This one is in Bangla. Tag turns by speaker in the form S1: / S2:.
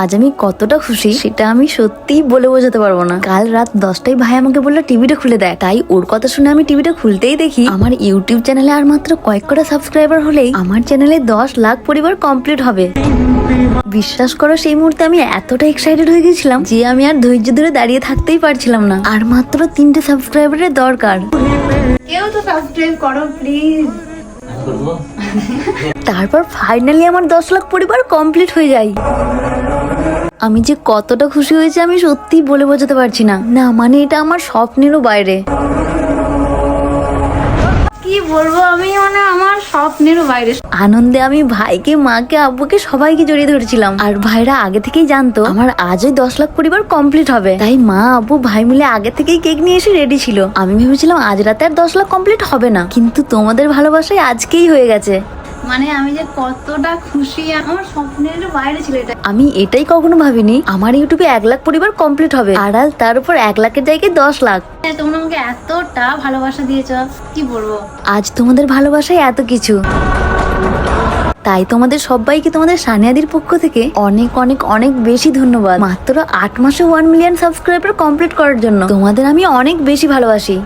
S1: আজ আমি কতটা খুশি সেটা আমি সত্যিই বলে বোঝাতে পারবো না। কাল রাত 10টায় ভাই আমাকে বললো টিভিটা খুলে দেয়, তাই ওর কথা শুনে আমি টিভিটা খুলতেই দেখি আমার ইউটিউব চ্যানেলে আর মাত্র কয়েক কটা সাবস্ক্রাইবার হলেই আমার চ্যানেলে 10 লাখ পরিবার কমপ্লিট হবে। বিশ্বাস করো সেই মুহূর্তে আমি এতটা এক্সাইটেড হয়ে গেছিলাম যে আমি আর ধৈর্য ধরে দাঁড়িয়ে থাকতেই পারছিলাম না। আর মাত্র 3টে সাবস্ক্রাইবারের দরকার।
S2: কেউ তো সাবস্ক্রাইব করো প্লিজ।
S1: তারপর ফাইনালি আমার 10 লাখ পরিবার কমপ্লিট হয়ে যায়। আমি যে কতটা খুশি হয়েছে আমি সত্যি বলে বোঝাতে পারছি না। না মানে এটা আমার স্বপ্নেরও বাইরে।
S2: কি বলবো আমি, মানে আমার স্বপ্নেরও বাইরে।
S1: আনন্দে আমি ভাইকে, মাকে, আব্বুকে সবাইকে জড়িয়ে ধরেছিলাম। আর ভাইরা আগে থেকেই জানতো আমার আজই 10 লাখ পরিবার কমপ্লিট হবে, তাই মা, আব্বু, ভাই মিলে আগে থেকেই কেক নিয়ে এসে রেডি ছিল। আমি ভেবেছিলাম আজ রাতে আর 10 লাখ কমপ্লিট হবে না, কিন্তু তোমাদের ভালোবাসায় আজকেই হয়ে গেছে।
S2: মানে আমি যে কতটা খুশি, আমার স্বপ্নের বাইরে ছিল এটা।
S1: আমি এটাই কখনো ভাবিনি আমার ইউটিউবে 1 লাখ পরিবার কমপ্লিট হবে, আর আজ তার উপর 1 লাখের জায়গায় 10 লাখ।
S2: তোমরা আমাকে এতটা ভালোবাসা দিয়েছো, কি বলবো।
S1: আজ তোমাদের ভালোবাসায় এত কিছু, তাই তোমাদের সবাইকে তোমাদের সানিয়াদির পক্ষ থেকে অনেক অনেক অনেক বেশি ধন্যবাদ। মাত্র 8 মাসে 1 মিলিয়ন সাবস্ক্রাইবার কমপ্লিট করার জন্য তোমাদের আমি অনেক বেশি ভালোবাসি।